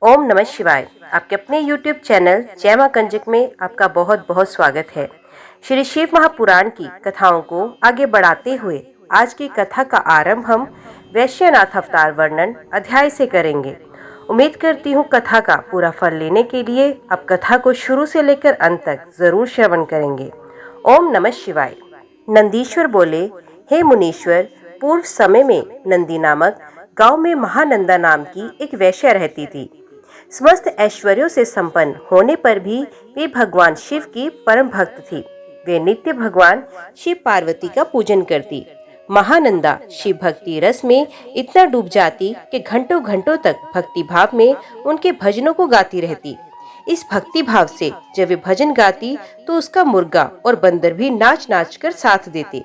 ओम नमः शिवाय। आपके अपने YouTube चैनल जय मां कंजक में आपका बहुत बहुत स्वागत है। श्री शिव महापुराण की कथाओं को आगे बढ़ाते हुए आज की कथा का आरंभ हम वैश्यनाथ अवतार वर्णन अध्याय से करेंगे। उम्मीद करती हूँ कथा का पूरा फल लेने के लिए आप कथा को शुरू से लेकर अंत तक जरूर श्रवण करेंगे। ओम नमः शिवाय। नंदीश्वर बोले, हे मुनीश्वर, पूर्व समय में नंदी नामक गांव में महानंदा नाम की एक वैश्या रहती थी। समस्त ऐश्वर्यों से संपन्न होने पर भी वे भगवान शिव की परम भक्त थी। वे नित्य भगवान शिव पार्वती का पूजन करती। महानंदा शिव भक्ति रस में इतना डूब जाती कि घंटों घंटों तक भक्ति भाव में उनके भजनों को गाती रहती। इस भक्ति भाव से जब वे भजन गाती तो उसका मुर्गा और बंदर भी नाच नाच कर साथ देते।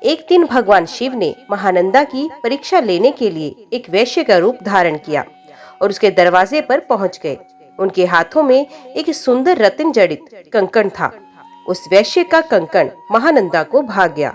एक दिन भगवान शिव ने महानंदा की परीक्षा लेने के लिए एक वैश्य का रूप धारण किया और उसके दरवाजे पर पहुंच गए। उनके हाथों में एक सुंदर रत्न जड़ित कंकण था। उस वैश्य का कंकण महानंदा को भाग गया।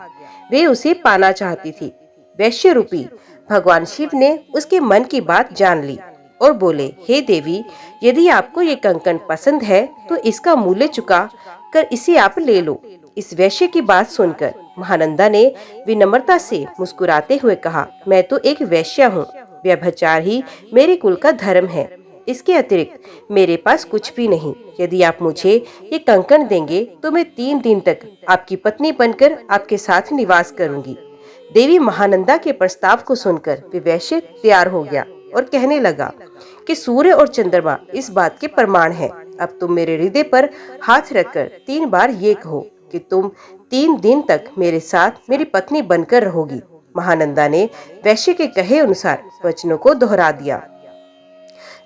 वे उसे पाना चाहती थी। वैश्य रूपी भगवान शिव ने उसके मन की बात जान ली और बोले, हे देवी, यदि आपको ये कंकण पसंद है तो इसका मूल्य चुका कर इसे आप ले लो। इस वैश्य की बात सुनकर महानंदा ने विनम्रता से मुस्कुराते हुए कहा, मैं तो एक वैश्या हूँ। व्यभिचार ही मेरे कुल का धर्म है। इसके अतिरिक्त मेरे पास कुछ भी नहीं। यदि आप मुझे ये कंकण देंगे तो मैं 3 दिन तक आपकी पत्नी बनकर आपके साथ निवास करूंगी। देवी महानंदा के प्रस्ताव को सुनकर वे वैश्य तैयार हो गया और कहने लगा कि सूर्य और चंद्रमा इस बात के प्रमाण हैं। अब तुम मेरे हृदय पर हाथ रखकर 3 बार ये कहो कि तुम 3 दिन तक मेरे साथ मेरी पत्नी बनकर रहोगी। महानंदा ने वैश्य के कहे अनुसार वचनों को दोहरा दिया।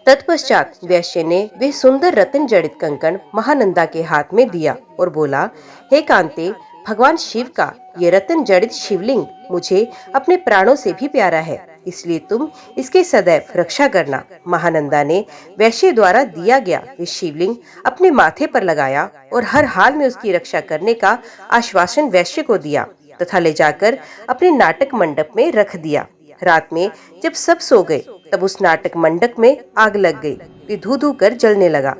तत्पश्चात वैश्य ने वह सुंदर रत्न जड़ित कंकण महानंदा के हाथ में दिया और बोला, हे कांते, भगवान शिव का ये रत्न जड़ित शिवलिंग मुझे अपने प्राणों से भी प्यारा है, इसलिए तुम इसके सदैव रक्षा करना। महानंदा ने वैश्य द्वारा दिया गया ये शिवलिंग अपने माथे पर लगाया और हर हाल में उसकी रक्षा करने का आश्वासन वैश्य को दिया तथा ले जाकर अपने नाटक मंडप में रख दिया। रात में जब सब सो गए तब उस नाटक मंडप में आग लग गई। वे धू धू कर जलने लगा।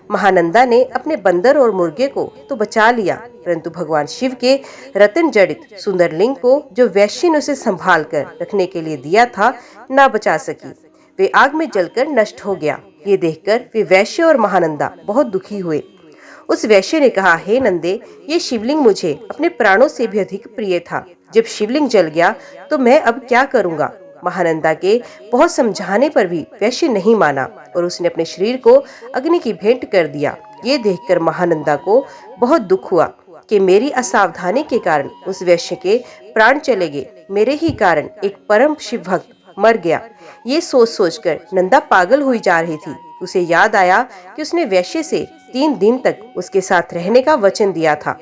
महानंदा ने अपने बंदर और मुर्गे को तो बचा लिया, परंतु भगवान शिव के रत्न जड़ित सुंदर लिंग को जो वैश्य ने उसे संभाल कर रखने के लिए दिया था ना बचा सकी। वे आग में जलकर नष्ट हो गया। ये देखकर वे वैश्य और महानंदा बहुत दुखी हुए। उस वैश्य ने कहा, हे नंदे, ये शिवलिंग मुझे अपने प्राणों से भी अधिक प्रिय था। जब शिवलिंग जल गया तो मैं अब क्या करूंगा। महानंदा के बहुत समझाने पर भी वैश्य नहीं माना और उसने अपने शरीर को अग्नि की भेंट कर दिया। ये देखकर महानंदा को बहुत दुख हुआ कि मेरी असावधानी के कारण उस वैश्य के प्राण चले गए। मेरे ही कारण एक परम शिव भक्त मर गया। ये सोच सोचकर नंदा पागल हुई जा रही थी। उसे याद आया कि उसने वैश्य से 3 दिन तक उसके साथ रहने का वचन दिया था।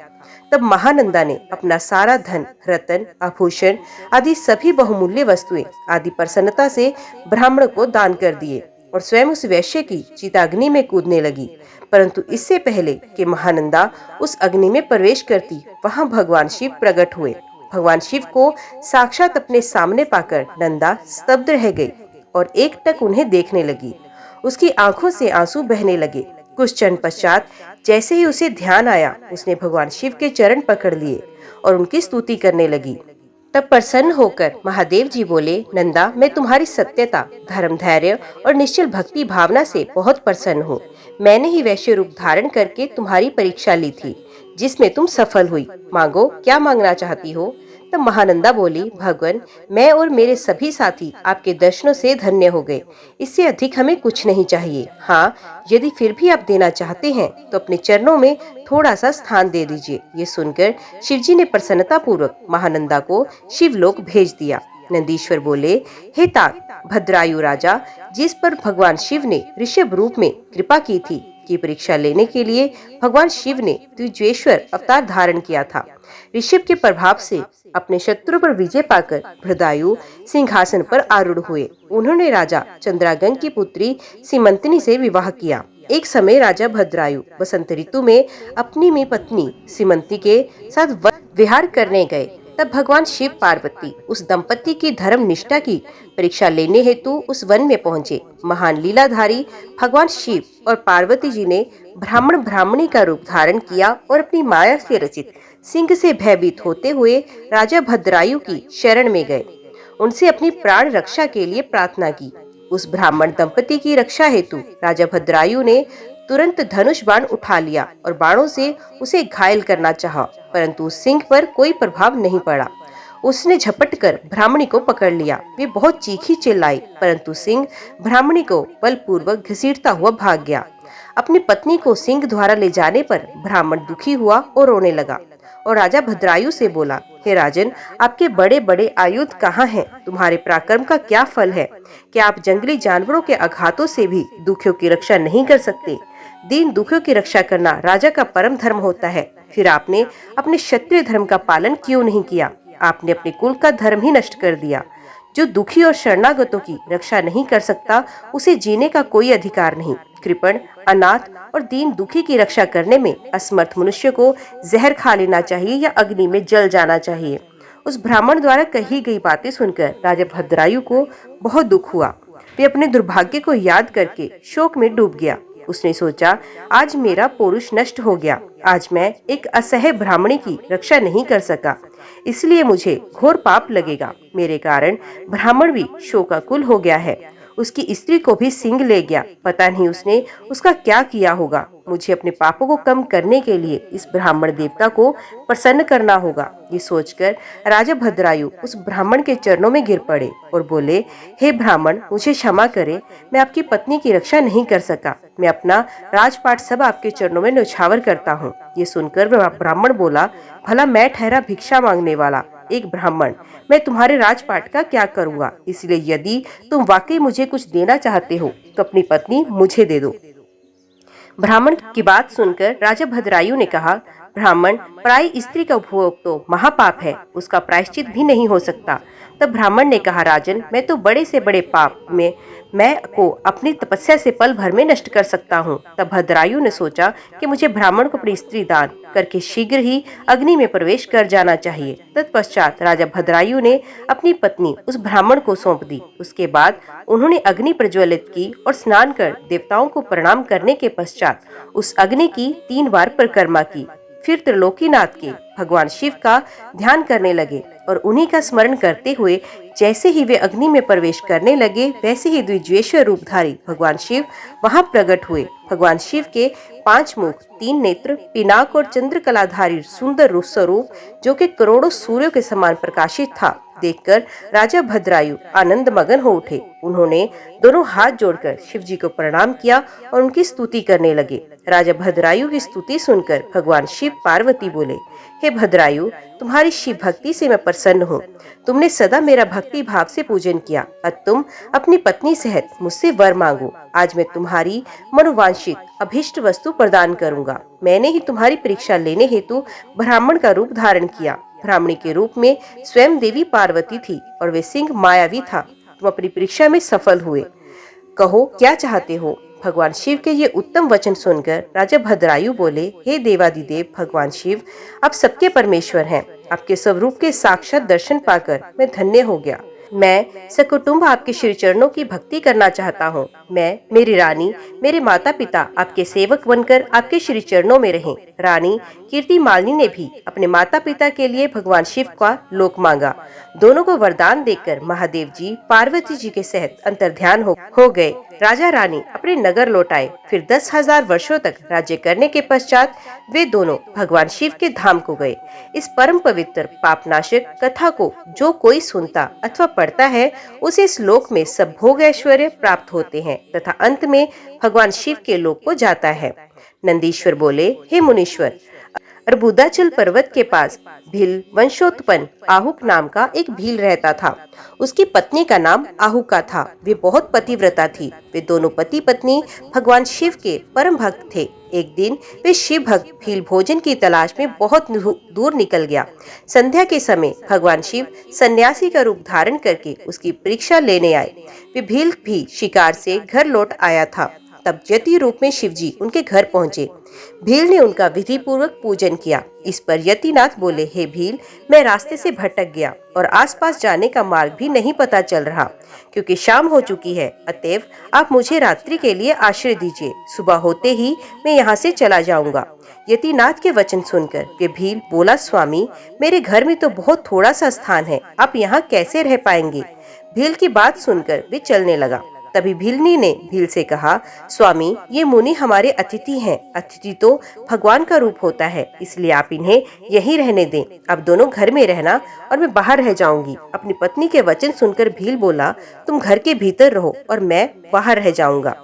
तब महानंदा ने अपना सारा धन, रत्न, आभूषण आदि सभी बहुमूल्य वस्तुएं आदि प्रसन्नता से ब्राह्मण को दान कर दिए और स्वयं उस वैश्य की चिताग्नि में कूदने लगी। परंतु इससे पहले कि महानंदा उस अग्नि में प्रवेश करती, वहां भगवान शिव प्रकट हुए। भगवान शिव को साक्षात अपने सामने पाकर नंदा स्तब्ध रह गई और एकटक उन्हें देखने लगी। उसकी आंखों से आंसू बहने लगे। कुछ क्षण पश्चात जैसे ही उसे ध्यान आया, उसने भगवान शिव के चरण पकड़ लिए और उनकी स्तुति करने लगी। तब प्रसन्न होकर महादेव जी बोले, नंदा, मैं तुम्हारी सत्यता, धर्म, धैर्य और निश्चल भक्ति भावना से बहुत प्रसन्न हूँ। मैंने ही वैश्य रूप धारण करके तुम्हारी परीक्षा ली थी, जिसमें तुम सफल हुई। मांगो, क्या मांगना चाहती हो। तब महानंदा बोली, भगवान, मैं और मेरे सभी साथी आपके दर्शनों से धन्य हो गए। इससे अधिक हमें कुछ नहीं चाहिए। हाँ, यदि फिर भी आप देना चाहते हैं तो अपने चरणों में थोड़ा सा स्थान दे दीजिए। ये सुनकर शिवजी ने प्रसन्नता पूर्वक महानंदा को शिवलोक भेज दिया। नंदीश्वर बोले, हे तात, भद्रायु राजा, जिस पर भगवान शिव ने ऋषभ रूप में कृपा की थी, की परीक्षा लेने के लिए भगवान शिव ने द्विजेश्वर अवतार धारण किया था। ऋषभ के प्रभाव से अपने शत्रु पर विजय पाकर भद्रायु सिंहासन पर आरूढ़ हुए। उन्होंने राजा चंद्रागन की पुत्री सीमंतनी से विवाह किया। एक समय राजा भद्रायु वसंत ऋतु में अपनी पत्नी सीमंती के साथ विहार करने गए। तब भगवान शिव पार्वती उस दंपति की धर्म निष्ठा की परीक्षा लेने हेतु उस वन में पहुंचे। महान लीलाधारी भगवान शिव और पार्वती जी ने ब्राह्मण ब्राह्मणी का रूप धारण किया और अपनी माया से रचित सिंह से भयभीत होते हुए राजा भद्रायु की शरण में गए। उनसे अपनी प्राण रक्षा के लिए प्रार्थना की। उस ब्राह्मण दंपति की रक्षा हेतु राजा भद्रायु ने तुरंत धनुष बाण उठा लिया और बाणों से उसे घायल करना चाहा, परंतु उस सिंह पर कोई प्रभाव नहीं पड़ा। उसने झपट कर ब्राह्मणी को पकड़ लिया। वे बहुत चीखी चिल्लाई, परंतु सिंह ब्राह्मणी को बलपूर्वक घसीटता हुआ भाग गया। अपनी पत्नी को सिंह द्वारा ले जाने पर ब्राह्मण दुखी हुआ और रोने लगा और राजा भद्रायु से बोला, हे राजन, आपके बड़े बड़े आयुध कहाँ हैं? तुम्हारे पराक्रम का क्या फल है? क्या आप जंगली जानवरों के आघातों से भी दुखियों की रक्षा नहीं कर सकते? दीन दुखियों की रक्षा करना राजा का परम धर्म होता है। फिर आपने अपने क्षत्रिय धर्म का पालन क्यों नहीं किया? आपने अपने कुल का धर्म ही नष्ट कर दिया। जो दुखी और शरणागतों की रक्षा नहीं कर सकता, उसे जीने का कोई अधिकार नहीं। कृपण, अनाथ और दीन दुखी की रक्षा करने में असमर्थ मनुष्य को जहर खा लेना चाहिए या अग्नि में जल जाना चाहिए। उस ब्राह्मण द्वारा कही गई बातें सुनकर राजा भद्रायु को बहुत दुख हुआ। वे अपने दुर्भाग्य को याद करके शोक में डूब गया। उसने सोचा, आज मेरा पौरुष नष्ट हो गया। आज मैं एक असह्य ब्राह्मणी की रक्षा नहीं कर सका, इसलिए मुझे घोर पाप लगेगा। मेरे कारण ब्राह्मण भी शोकाकुल हो गया है। उसकी स्त्री को भी सिंह ले गया। पता नहीं उसने उसका क्या किया होगा। मुझे अपने पापों को कम करने के लिए इस ब्राह्मण देवता को प्रसन्न करना होगा। ये सोचकर राजा भद्रायु उस ब्राह्मण के चरणों में गिर पड़े और बोले, हे ब्राह्मण, मुझे क्षमा करे। मैं आपकी पत्नी की रक्षा नहीं कर सका। मैं अपना राजपाट सब आपके चरणों में न्यौछावर करता हूँ। ये सुनकर वह ब्राह्मण बोला, भला मैं ठहरा भिक्षा मांगने वाला एक ब्राह्मण, मैं तुम्हारे राजपाट का क्या करूँगा? इसलिए यदि तुम वाकई मुझे कुछ देना चाहते हो तो अपनी पत्नी मुझे दे दो। ब्राह्मण की बात सुनकर राजा भद्रायु ने कहा, ब्राह्मण, पराई स्त्री का उपभोग तो महापाप है, उसका प्रायश्चित भी नहीं हो सकता। तब ब्राह्मण ने कहा, राजन, मैं तो बड़े से बड़े पाप में मैं को अपनी तपस्या से पल भर में नष्ट कर सकता हूँ। तब भद्रायु ने सोचा कि मुझे ब्राह्मण को अपनी स्त्री दान करके शीघ्र ही अग्नि में प्रवेश कर जाना चाहिए। तत्पश्चात राजा भद्रायु ने अपनी पत्नी उस ब्राह्मण को सौंप दी। उसके बाद उन्होंने अग्नि प्रज्वलित की और स्नान कर देवताओं को प्रणाम करने के पश्चात उस अग्नि की 3 बार परिक्रमा की। फिर त्रिलोकीनाथ के भगवान शिव का ध्यान करने लगे और उन्हीं का स्मरण करते हुए जैसे ही वे अग्नि में प्रवेश करने लगे, वैसे ही द्विजेश्वर रूपधारी भगवान शिव वहां प्रकट हुए। भगवान शिव के 5 मुख, 3 नेत्र, पिनाक और चंद्रकलाधारी सुंदर रूप स्वरूप, जो कि करोड़ों सूर्यों के समान प्रकाशित था, देखकर राजा भद्रायु आनंद मगन हो उठे। उन्होंने दोनों हाथ जोड़कर शिव जी को प्रणाम किया और उनकी स्तुति करने लगे। राजा भद्रायु की स्तुति सुनकर भगवान शिव पार्वती बोले, हे भद्रायु, तुम्हारी शिव भक्ति से मैं प्रसन्न हूँ। तुमने सदा मेरा भक्ति भाव से पूजन किया। अब तुम अपनी पत्नी सहित मुझसे वर मांगो। आज मैं तुम्हारी मनोवांछित अभिष्ट वस्तु प्रदान करूंगा। मैंने ही तुम्हारी परीक्षा लेने हेतु ब्राह्मण का रूप धारण किया। ब्राह्मणी के रूप में स्वयं देवी पार्वती थी और वे सिंह मायावी था। तुम अपनी परीक्षा में सफल हुए। कहो, क्या चाहते हो? भगवान शिव के ये उत्तम वचन सुनकर राजा भद्रायु बोले, हे देवादिदेव भगवान शिव, आप सबके परमेश्वर हैं। आपके स्वरूप के साक्षात दर्शन पाकर मैं धन्य हो गया। मैं सकुटुंब आपके श्री चरणों की भक्ति करना चाहता हूँ। मैं, मेरी रानी, मेरे माता पिता आपके सेवक बनकर आपके श्री चरणों में रहें। रानी कीर्ति मालिनी ने भी अपने माता पिता के लिए भगवान शिव का लोक मांगा। दोनों को वरदान देकर महादेव जी पार्वती जी के सहित अंतर्ध्यान हो गए। राजा रानी अपने नगर लौट आए। फिर 10,000 वर्षों तक राज्य करने के पश्चात वे दोनों भगवान शिव के धाम को गए। इस परम पवित्र पापनाशक कथा को जो कोई सुनता अथवा पढ़ता है, उसे इस लोक में सब भोग ऐश्वर्य प्राप्त होते हैं तथा अंत में भगवान शिव के लोक को जाता है। नंदीश्वर बोले, हे मुनीश्वर, अर्बुदाचल पर्वत के पास भील वंशोत्पन्न आहुक नाम का एक भील रहता था। उसकी पत्नी का नाम आहुका था। वे बहुत पतिव्रता थी। वे दोनों पति पत्नी भगवान शिव के परम भक्त थे। एक दिन वे शिव भक्त भील भोजन की तलाश में बहुत दूर निकल गया। संध्या के समय भगवान शिव सन्यासी का रूप धारण करके उसकी परीक्षा लेने आए। वे भील भी शिकार से घर लौट आया था। तब यति रूप में शिवजी उनके घर पहुंचे। भील ने उनका विधि पूर्वक पूजन किया। इस पर यतिनाथ बोले, हे भील, मैं रास्ते से भटक गया और आसपास जाने का मार्ग भी नहीं पता चल रहा, क्योंकि शाम हो चुकी है। अतएव आप मुझे रात्रि के लिए आश्रय दीजिए, सुबह होते ही मैं यहाँ से चला जाऊंगा। यतिनाथ के वचन सुनकर वे भील बोला, स्वामी, मेरे घर में तो बहुत थोड़ा सा स्थान है, आप यहाँ कैसे रह पाएंगे? भील की बात सुनकर वे चलने लगा। तभी भीलनी ने भील से कहा, स्वामी, ये मुनि हमारे अतिथि हैं। अतिथि तो भगवान का रूप होता है, इसलिए आप इन्हें यहीं रहने दें। आप दोनों घर में रहना और मैं बाहर रह जाऊंगी। अपनी पत्नी के वचन सुनकर भील बोला, तुम घर के भीतर रहो और मैं बाहर रह जाऊंगा।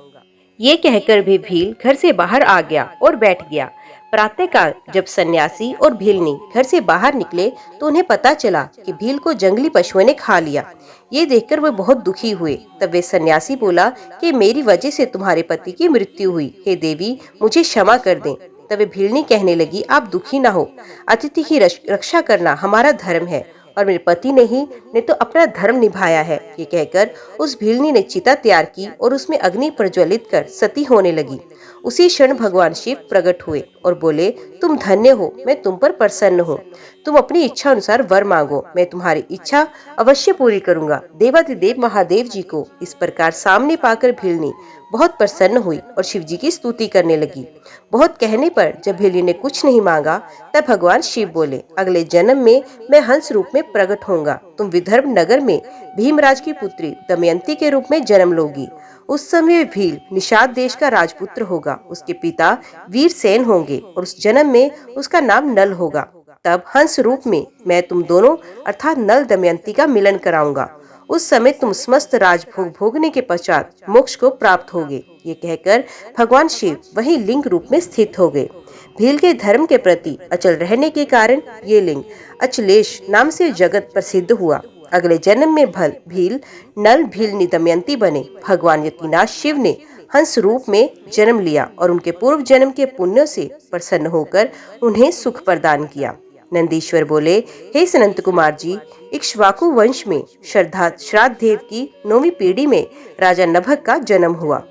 ये कहकर भी भील घर से बाहर आ गया और बैठ गया। प्रातःकाल जब सन्यासी और भीलनी घर से बाहर निकले तो उन्हें पता चला कि भील को जंगली पशुओं ने खा लिया। ये देखकर वे बहुत दुखी हुए। तब वे सन्यासी बोला कि मेरी वजह से तुम्हारे पति की मृत्यु हुई, हे देवी, मुझे क्षमा कर दें। तब वे भीलनी कहने लगी, आप दुखी न हो, अतिथि की रक्षा करना हमारा धर्म है और मेरे पति ने तो अपना धर्म निभाया है। ये कहकर उस भीलनी ने चिता तैयार की और उसमें अग्नि प्रज्वलित कर सती होने लगी। उसी क्षण भगवान शिव प्रकट हुए और बोले, तुम धन्य हो, मैं तुम पर प्रसन्न हूँ। तुम अपनी इच्छा अनुसार वर मांगो, मैं तुम्हारी इच्छा अवश्य पूरी करूंगा। देवाधिदेव महादेव जी को इस प्रकार सामने पाकर भीलनी बहुत प्रसन्न हुई और शिव जी की स्तुति करने लगी। बहुत कहने पर जब भीलनी ने कुछ नहीं मांगा, तब भगवान शिव बोले, अगले जन्म में मैं हंस रूप में प्रकट होऊंगा। तुम विदर्भ नगर में भीमराज की पुत्री दमयंती के रूप में जन्म लोगी। उस समय भील निषाद देश का राजपुत्र होगा। उसके पिता वीरसेन होंगे और उस जन्म में उसका नाम नल होगा। तब हंस रूप में मैं तुम दोनों अर्थात नल दमयंती का मिलन कराऊंगा। उस समय तुम समस्त राजभोग भोगने के पश्चात मोक्ष को प्राप्त होगे। ये कहकर भगवान शिव वही लिंग रूप में स्थित हो गए। भील के धर्म के प्रति अचल रहने के कारण ये लिंग अचलेश नाम से जगत प्रसिद्ध हुआ। अगले जन्म में भील नल भीलनी दमयंती बने। भगवान यतिनाथ शिव ने हंस रूप में जन्म लिया और उनके पूर्व जन्म के पुण्य से प्रसन्न होकर उन्हें सुख प्रदान किया। नंदीश्वर बोले, हे सनंत कुमार जी, इक्ष्वाकु वंश में श्राद्ध देव की 9वीं पीढ़ी में राजा नभग का जन्म हुआ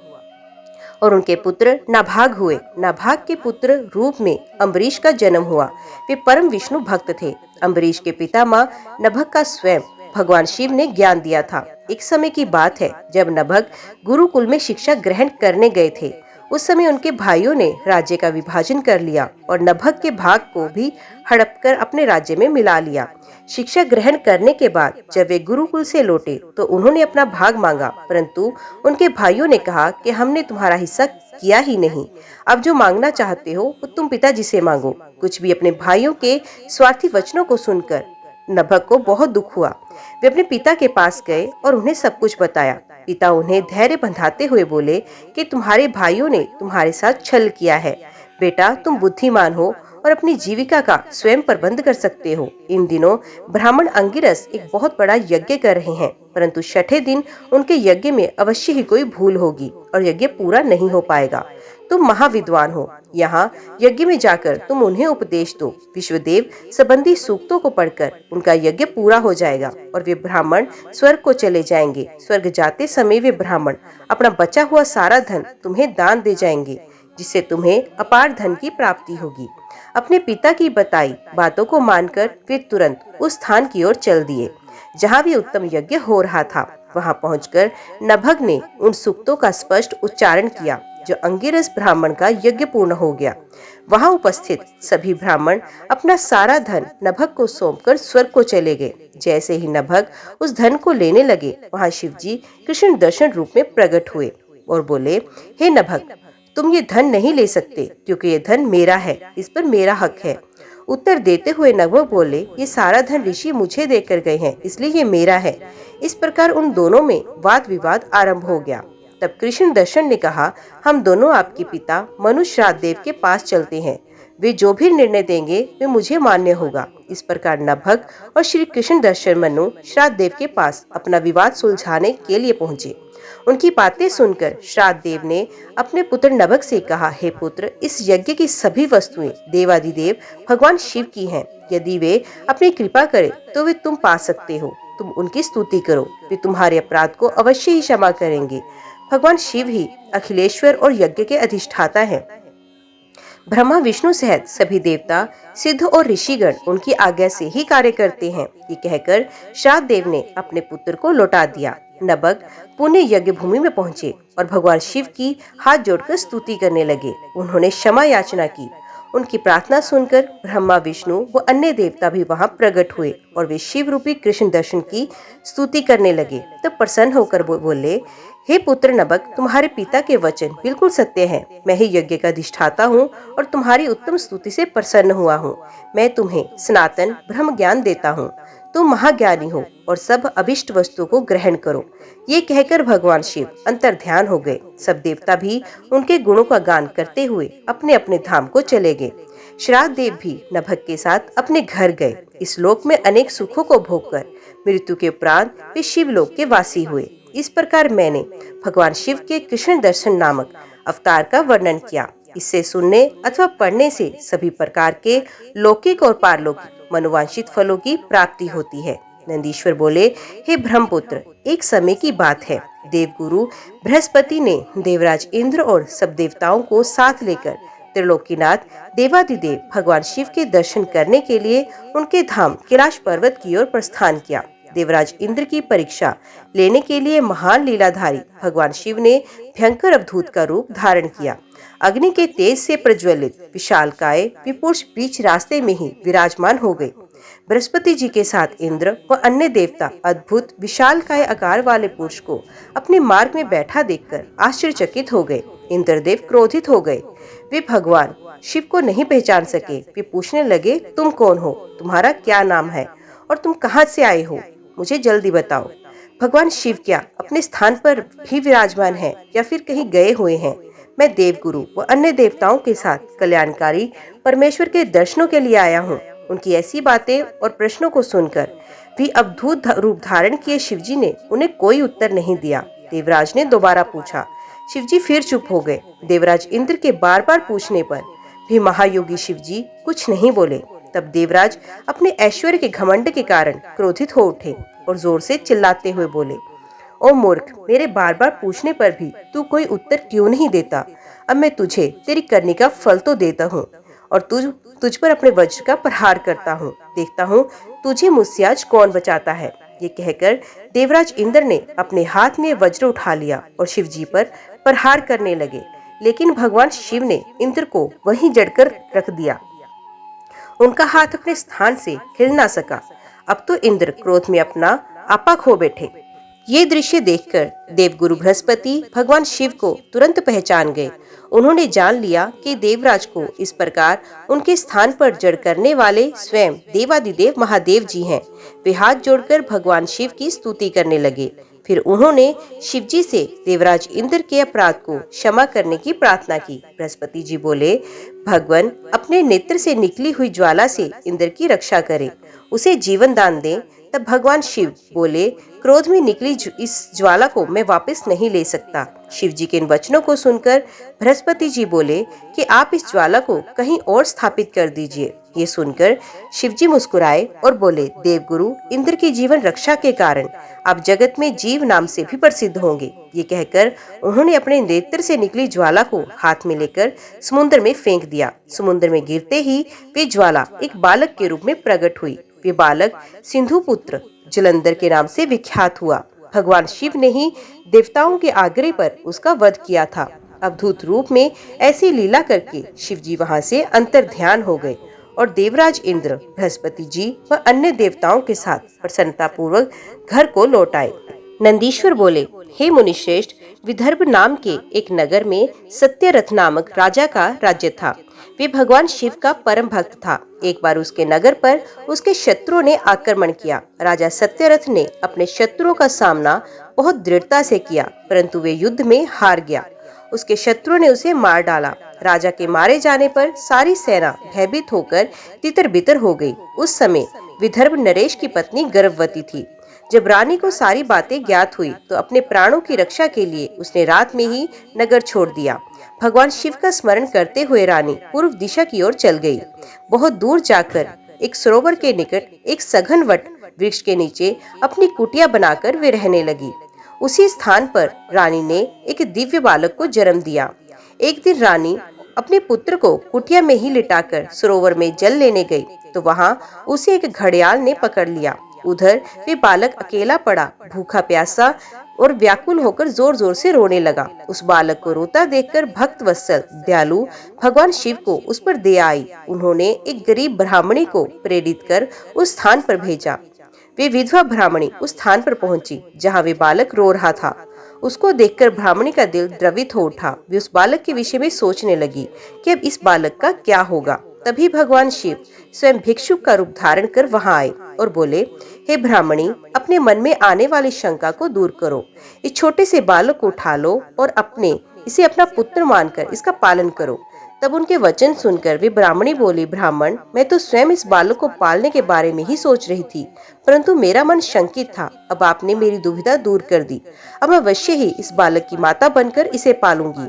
और उनके पुत्र नाभाग हुए। नाभाग के पुत्र रूप में अम्बरीश का जन्म हुआ। वे परम विष्णु भक्त थे। अम्बरीश के पितामह नभग का स्वयं भगवान शिव ने ज्ञान दिया था। एक समय की बात है जब नभग गुरुकुल में शिक्षा ग्रहण करने गए थे। उस समय उनके भाइयों ने राज्य का विभाजन कर लिया और नभग के भाग को भी हड़प कर अपने राज्य में मिला लिया। शिक्षा ग्रहण करने के बाद जब वे गुरुकुल से लौटे तो उन्होंने अपना भाग मांगा, परंतु उनके भाइयों ने कहा कि हमने तुम्हारा हिस्सा किया ही नहीं। अब जो मांगना चाहते हो वो तुम पिताजी से मांगो। कुछ भी अपने भाइयों के स्वार्थी वचनों को सुनकर नभग को बहुत दुख हुआ। वे अपने पिता के पास गए और उन्हें सब कुछ बताया। पिता उन्हें धैर्य बंधाते हुए बोले कि तुम्हारे भाइयों ने तुम्हारे साथ छल किया है। बेटा, तुम बुद्धिमान हो और अपनी जीविका का स्वयं प्रबंध कर सकते हो। इन दिनों ब्राह्मण अंगिरस एक बहुत बड़ा यज्ञ कर रहे हैं, परंतु छठे दिन उनके यज्ञ में अवश्य ही कोई भूल होगी और यज्ञ पूरा नहीं हो पाएगा। तुम महाविद्वान हो, यहाँ यज्ञ में जाकर तुम उन्हें उपदेश दो। विश्वदेव संबंधी सूक्तों को पढ़कर उनका यज्ञ पूरा हो जाएगा और वे ब्राह्मण स्वर्ग को चले जाएंगे। स्वर्ग जाते समय वे ब्राह्मण अपना बचा हुआ सारा धन तुम्हें दान दे जाएंगे, जिससे तुम्हें अपार धन की प्राप्ति होगी। अपने पिता की बताई बातों को मानकर वे तुरंत उस स्थान की ओर चल दिए जहाँ भी उत्तम यज्ञ हो रहा था। वहाँ पहुंचकर नभग ने उन सूक्तों का स्पष्ट उच्चारण किया जो अंगिरस ब्राह्मण का यज्ञ पूर्ण हो गया। वहाँ उपस्थित सभी ब्राह्मण अपना सारा धन नभग को सौंपकर स्वर्ग को चले गए। जैसे ही नभग उस धन को लेने लगे, वहाँ शिवजी कृष्ण दर्शन रूप में प्रकट हुए और बोले, हे नभग, तुम ये धन नहीं ले सकते क्योंकि ये धन मेरा है, इस पर मेरा हक है। उत्तर देते हुए नभग बोले, ये सारा धन ऋषि मुझे देकर गए हैं, इसलिए ये मेरा है। इस प्रकार उन दोनों में वाद विवाद आरंभ हो गया। तब कृष्ण दर्शन ने कहा, हम दोनों आपके पिता मनु श्राद्ध देव के पास चलते हैं। वे जो भी निर्णय देंगे वे मुझे मान्य होगा। इस प्रकार नभग और श्री कृष्ण दर्शन मनु श्राद्ध देव के पास अपना विवाद सुलझाने के लिए पहुंचे। उनकी बातें सुनकर श्राद्ध देव ने अपने पुत्र नभग से कहा, हे पुत्र, इस यज्ञ की सभी वस्तुएं देवाधिदेव भगवान शिव की हैं। यदि वे अपनी कृपा करें तो वे तुम पा सकते हो। तुम उनकी स्तुति करो, वे तुम्हारे अपराध को अवश्य ही क्षमा करेंगे। भगवान शिव ही अखिलेश्वर और यज्ञ के अधिष्ठाता हैं। ब्रह्मा विष्णु सहित सभी देवता, सिद्ध और ऋषिगण उनकी आज्ञा से ही कार्य करते हैं। ये कहकर श्राद्ध देव ने अपने पुत्र को लौटा दिया। नभग पुण्य यज्ञ भूमि में पहुंचे और भगवान शिव की हाथ जोड़कर स्तुति करने लगे। उन्होंने क्षमा याचना की। उनकी प्रार्थना सुनकर ब्रह्मा, विष्णु व अन्य देवता भी वहां प्रकट हुए और वे शिव रूपी कृष्ण दर्शन की स्तुति करने लगे। तब प्रसन्न होकर बोले, हे पुत्र नभग, तुम्हारे पिता के वचन बिल्कुल सत्य हैं। मैं ही यज्ञ का अधिष्ठाता हूँ और तुम्हारी उत्तम स्तुति से प्रसन्न हुआ हूँ। मैं तुम्हें सनातन ब्रह्म ज्ञान देता हूँ। तुम महाज्ञानी हो और सब अभिष्ट वस्तु को ग्रहण करो। ये कहकर भगवान शिव अंतर ध्यान हो गए। सब देवता भी उनके गुणों का गान करते हुए अपने अपने धाम को चले गए। श्राद्ध देव भी नभग के साथ अपने घर गए। इस लोक में अनेक सुखों को भोगकर मृत्यु के उपरांत वे शिवलोक के वासी हुए। इस प्रकार मैंने भगवान शिव के कृष्ण दर्शन नामक अवतार का वर्णन किया। इससे सुनने अथवा पढ़ने से सभी प्रकार के लौकिक और पारलौकिक मनोवांछित फलों की प्राप्ति होती है। नंदीश्वर बोले, हे ब्रह्मपुत्र, एक समय की बात है। देवगुरु बृहस्पति ने देवराज इंद्र और सब देवताओं को साथ लेकर त्रिलोकीनाथ देवादिदेव भगवान शिव के दर्शन करने के लिए उनके धाम कैलाश पर्वत की ओर प्रस्थान किया। देवराज इंद्र की परीक्षा लेने के लिए महान लीलाधारी भगवान शिव ने भयंकर अवधूत का रूप धारण किया। अग्नि के तेज से प्रज्वलित विशालकाय विपुरुष बीच रास्ते में ही विराजमान हो गए। बृहस्पति जी के साथ इंद्र व अन्य देवता अद्भुत विशालकाय आकार वाले पुरुष को अपने मार्ग में बैठा देखकर आश्चर्यचकित हो गए। इंद्रदेव क्रोधित हो गए। वे भगवान शिव को नहीं पहचान सके। वे पूछने लगे, तुम कौन हो? तुम्हारा क्या नाम है और तुम कहाँ से आए हो? मुझे जल्दी बताओ। भगवान शिव क्या अपने स्थान पर भी विराजमान है या फिर कहीं गए हुए हैं? मैं देवगुरु व अन्य देवताओं के साथ कल्याणकारी परमेश्वर के दर्शनों के लिए आया हूँ। उनकी ऐसी बातें और प्रश्नों को सुनकर भी अद्भुत रूप धारण किए शिवजी ने उन्हें कोई उत्तर नहीं दिया। देवराज ने दोबारा पूछा। शिवजी फिर चुप हो गए। देवराज इंद्र के बार बार पूछने पर भी महायोगी शिवजी कुछ नहीं बोले। तब देवराज अपने ऐश्वर्य के घमंड के कारण क्रोधित हो उठे और जोर से चिल्लाते हुए बोले, ओ मूर्ख, मेरे बार बार पूछने पर भी तू कोई उत्तर क्यों नहीं देता? अब मैं तुझे तेरी करने का फल तो देता हूँ और तुझ पर अपने वज्र का प्रहार करता हूँ। देखता हूँ तुझे मुझसे आज कौन बचाता है। ये कहकर देवराज इंद्र ने अपने हाथ में वज्र उठा लिया और शिवजी पर प्रहार करने लगे। लेकिन भगवान शिव ने इंद्र को वहीं जड़कर रख दिया। उनका हाथ अपने स्थान से हिल ना सका। अब तो इंद्र क्रोध में अपना आपा खो बैठे। ये दृश्य देखकर देवगुरु बृहस्पति भगवान शिव को तुरंत पहचान गए। उन्होंने जान लिया कि देवराज को इस प्रकार उनके स्थान पर जड़ करने वाले स्वयं देवादिदेव महादेव जी हैं। वे हाथ जोड़कर भगवान शिव की स्तुति करने लगे। फिर उन्होंने शिवजी से देवराज इंद्र के अपराध को क्षमा करने की प्रार्थना की। बृहस्पति जी बोले, भगवान अपने नेत्र से निकली हुई ज्वाला से इंद्र की रक्षा करे, उसे जीवन दान दें। तब भगवान शिव बोले, क्रोध में निकली इस ज्वाला को मैं वापस नहीं ले सकता। शिव जी के इन वचनों को सुनकर बृहस्पति जी बोले कि आप इस ज्वाला को कहीं और स्थापित कर दीजिए। ये सुनकर शिव जी मुस्कुराए और बोले, देवगुरु इंद्र की जीवन रक्षा के कारण आप जगत में जीव नाम से भी प्रसिद्ध होंगे। ये कहकर उन्होंने अपने नेत्र से निकली ज्वाला को हाथ में लेकर समुद्र में फेंक दिया। समुद्र में गिरते ही वे ज्वाला एक बालक के रूप में प्रकट हुई। वे बालक सिंधु पुत्र जलंधर के नाम से विख्यात हुआ। भगवान शिव ने ही देवताओं के आग्रह पर उसका वध किया था। अद्भुत रूप में ऐसी लीला करके शिव जी वहाँ से अंतर ध्यान हो गए और देवराज इंद्र, बृहस्पति जी व अन्य देवताओं के साथ प्रसन्नता पूर्वक घर को लौट आए। नंदीश्वर बोले, हे मुनिश्रेष्ठ, विदर्भ नाम के एक नगर में सत्यरथ नामक राजा का राज्य था। वे भगवान शिव का परम भक्त था। एक बार उसके नगर पर उसके शत्रुओं ने आक्रमण किया। राजा सत्यरथ ने अपने शत्रुओं का सामना बहुत दृढ़ता से किया, परंतु वे युद्ध में हार गया। उसके शत्रुओं ने उसे मार डाला। राजा के मारे जाने पर सारी सेना भयभीत होकर तितर बितर हो गई। उस समय विदर्भ नरेश की पत्नी गर्भवती थी। जब रानी को सारी बातें ज्ञात हुई तो अपने प्राणों की रक्षा के लिए उसने रात में ही नगर छोड़ दिया। भगवान शिव का स्मरण करते हुए रानी पूर्व दिशा की ओर चल गई। बहुत दूर जाकर एक सरोवर के निकट एक सघन वट वृक्ष के नीचे अपनी कुटिया बनाकर वे रहने लगी। उसी स्थान पर रानी ने एक दिव्य बालक को जन्म दिया। एक दिन रानी अपने पुत्र को कुटिया में ही लिटाकर सरोवर में जल लेने गई तो वहाँ उसे एक घड़ियाल ने पकड़ लिया। उधर वे बालक अकेला पड़ा, भूखा प्यासा और व्याकुल होकर जोर जोर से रोने लगा। उस बालक को रोता देखकर भक्त वत्सल दयालु भगवान शिव को उस पर दया आई। उन्होंने एक गरीब ब्राह्मणी को प्रेरित कर उस स्थान पर भेजा। वे विधवा ब्राह्मणी उस स्थान पर पहुंची जहां वे बालक रो रहा था। उसको देखकर ब्राह्मणी का दिल द्रवित हो उठा। वे उस बालक के विषय में सोचने लगी कि अब इस बालक का क्या होगा। तभी भगवान शिव स्वयं भिक्षुक का रूप धारण कर वहां आए और बोले, हे ब्राह्मणी, अपने मन में आने वाली शंका को दूर करो। इस छोटे से बालक को उठा लो और इसे अपना पुत्र मानकर इसका पालन करो। तब उनके वचन सुनकर वे ब्राह्मणी बोली, ब्राह्मण, मैं तो स्वयं इस बालक को पालने के बारे में ही सोच रही थी, परंतु मेरा मन शंकित था। अब आपने मेरी दुविधा दूर कर दी। अब मैं अवश्य ही इस बालक की माता बनकर इसे पालूंगी।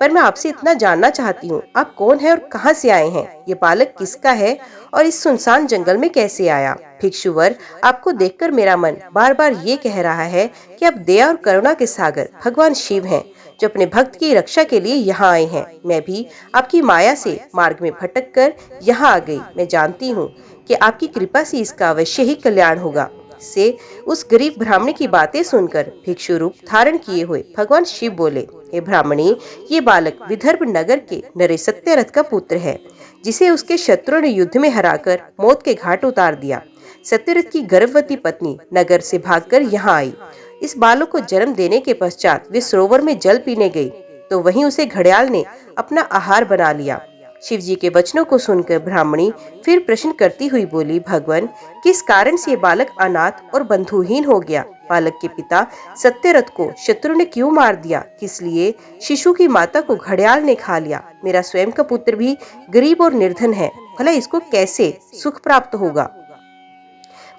पर मैं आपसे इतना जानना चाहती हूँ, आप कौन है और कहाँ से आए हैं? ये बालक किसका है और इस सुनसान जंगल में कैसे आया? भिक्षुवर, आपको देखकर मेरा मन बार बार ये कह रहा है कि आप दया और करुणा के सागर भगवान शिव हैं, जो अपने भक्त की रक्षा के लिए यहाँ आए हैं। मैं भी आपकी माया से मार्ग में भटक कर यहाँ आ गई। मैं जानती हूँ कि आपकी कृपा से इसका अवश्य ही कल्याण होगा। से उस गरीब ब्राह्मणी की बातें सुनकर भिक्षु रूप धारण किए हुए भगवान शिव बोले, हे ब्राह्मणी, ये बालक विदर्भ नगर के नरेश सत्यरथ का पुत्र है, जिसे उसके शत्रुओं ने युद्ध में हराकर मौत के घाट उतार दिया। सत्यरथ की गर्भवती पत्नी नगर से भागकर यहाँ आई। इस बालक को जन्म देने के पश्चात वे सरोवर में जल पीने गई तो वहीं उसे घड़ियाल ने अपना आहार बना लिया। शिव जी के वचनों को सुनकर ब्राह्मणी फिर प्रश्न करती हुई बोली, भगवान, किस कारण से ये बालक अनाथ और बंधुहीन हो गया? बालक के पिता सत्यरथ को शत्रु ने क्यों मार दिया? किस लिए शिशु की माता को घड़ियाल ने खा लिया? मेरा स्वयं का पुत्र भी गरीब और निर्धन है, भला इसको कैसे सुख प्राप्त होगा?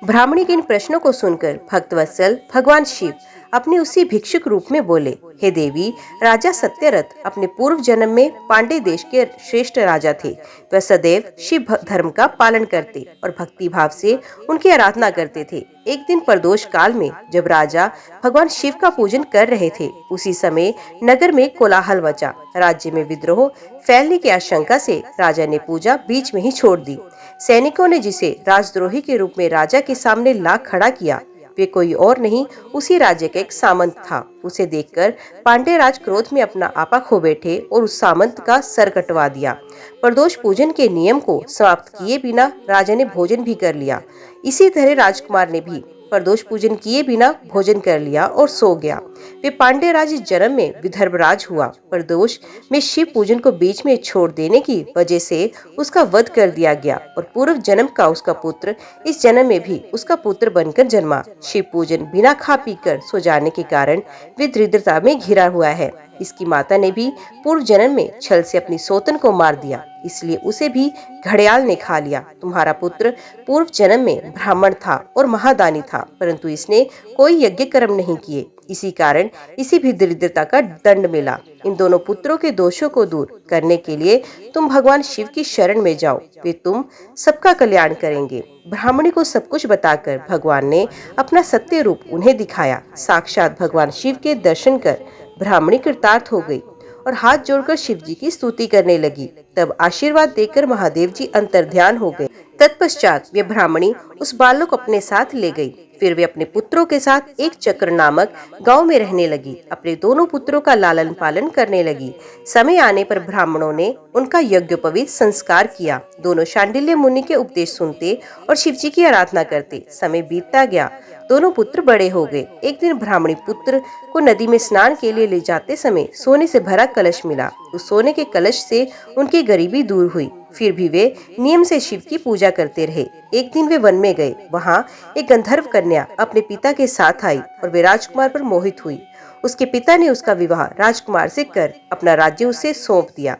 ब्राह्मणी के इन प्रश्नों को सुनकर भक्तवत्सल भगवान शिव अपने उसी भिक्षुक रूप में बोले, हे देवी, राजा सत्यरथ अपने पूर्व जन्म में पांडे देश के श्रेष्ठ राजा थे। वह सदैव शिव धर्म का पालन करते और भक्ति भाव से उनकी आराधना करते थे। एक दिन प्रदोष काल में जब राजा भगवान शिव का पूजन कर रहे थे, उसी समय नगर में कोलाहल मचा। राज्य में विद्रोह फैलने की आशंका से राजा ने पूजा बीच में ही छोड़ दी। सैनिकों ने जिसे राजद्रोही के रूप में राजा के सामने ला खड़ा किया, वे कोई और नहीं, उसी राज्य का एक सामंत था। उसे देखकर पांडे राज क्रोध में अपना आपा खो बैठे और उस सामंत का सर कटवा दिया। प्रदोष पूजन के नियम को समाप्त किए बिना राजा ने भोजन भी कर लिया। इसी तरह राजकुमार ने भी प्रदोष पूजन किए बिना भोजन कर लिया और सो गया। वे पांडे राज इस जन्म में विदर्भ राज हुआ। प्रदोष में शिव पूजन को बीच में छोड़ देने की वजह से उसका वध कर दिया गया और पूर्व जन्म का उसका पुत्र इस जन्म में भी उसका पुत्र बनकर जन्मा। शिव पूजन बिना खा पी कर सो जाने के कारण वे दरिद्रता में घिरा हुआ है। इसकी माता ने भी पूर्व जन्म में छल से अपनी सौतन को मार दिया, इसलिए उसे भी घड़ियाल ने खा लिया। तुम्हारा पुत्र पूर्व जन्म में ब्राह्मण था और महादानी था, परंतु इसने कोई यज्ञ कर्म नहीं किए, इसी कारण इसे भी दरिद्रता का दंड मिला। इन दोनों पुत्रों के दोषों को दूर करने के लिए तुम भगवान शिव की शरण में जाओ, वे तुम सबका कल्याण करेंगे। ब्राह्मणी को सब कुछ बताकर भगवान ने अपना सत्य रूप उन्हें दिखाया। साक्षात भगवान शिव के दर्शन कर ब्राह्मणी कृतार्थ हो गई और हाथ जोड़कर शिव जी की स्तुति करने लगी। तब आशीर्वाद देकर महादेव जी अंतर्ध्यान हो गए। तत्पश्चात वे ब्राह्मणी उस बालक को अपने साथ ले गई। फिर वे अपने पुत्रों के साथ एक चक्र नामक गांव में रहने लगी। अपने दोनों पुत्रों का लालन पालन करने लगी। समय आने पर ब्राह्मणों ने उनका यज्ञोपवीत संस्कार किया। दोनों शांडिल्य मुनि के उपदेश सुनते और शिव जी की आराधना करते। समय बीतता गया, दोनों पुत्र बड़े हो गए। एक दिन ब्राह्मणी पुत्र को नदी में स्नान के लिए ले जाते समय सोने से भरा कलश मिला। उस सोने के कलश से उनकी गरीबी दूर हुई। फिर भी वे नियम से शिव की पूजा करते रहे। एक दिन वे वन में गए। वहाँ एक गंधर्व कन्या अपने पिता के साथ आई और वे राजकुमार पर मोहित हुई। उसके पिता ने उसका विवाह राजकुमार से कर अपना राज्य उसे सौंप दिया।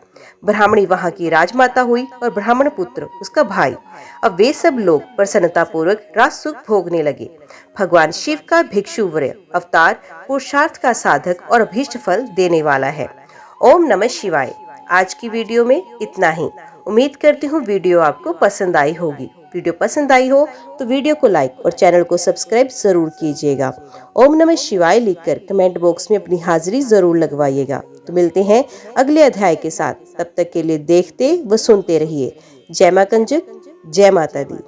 ब्राह्मणी वहाँ की राजमाता हुई और ब्राह्मण पुत्र उसका भाई। अब वे सब लोग प्रसन्नता पूर्वक राज सुख भोगने लगे। भगवान शिव का भिक्षुवर्य अवतार पुरुषार्थ का साधक और अभीष्ट फल देने वाला है। ओम नमः शिवाय। आज की वीडियो में इतना ही। उम्मीद करती हूँ वीडियो आपको पसंद आई होगी। वीडियो पसंद आई हो तो वीडियो को लाइक और चैनल को सब्सक्राइब जरूर कीजिएगा। ओम नमः शिवाय लिखकर कमेंट बॉक्स में अपनी हाजिरी जरूर लगवाइएगा। तो मिलते हैं अगले अध्याय के साथ, तब तक के लिए देखते व सुनते रहिए। जय मां कंजक, जय माता दी।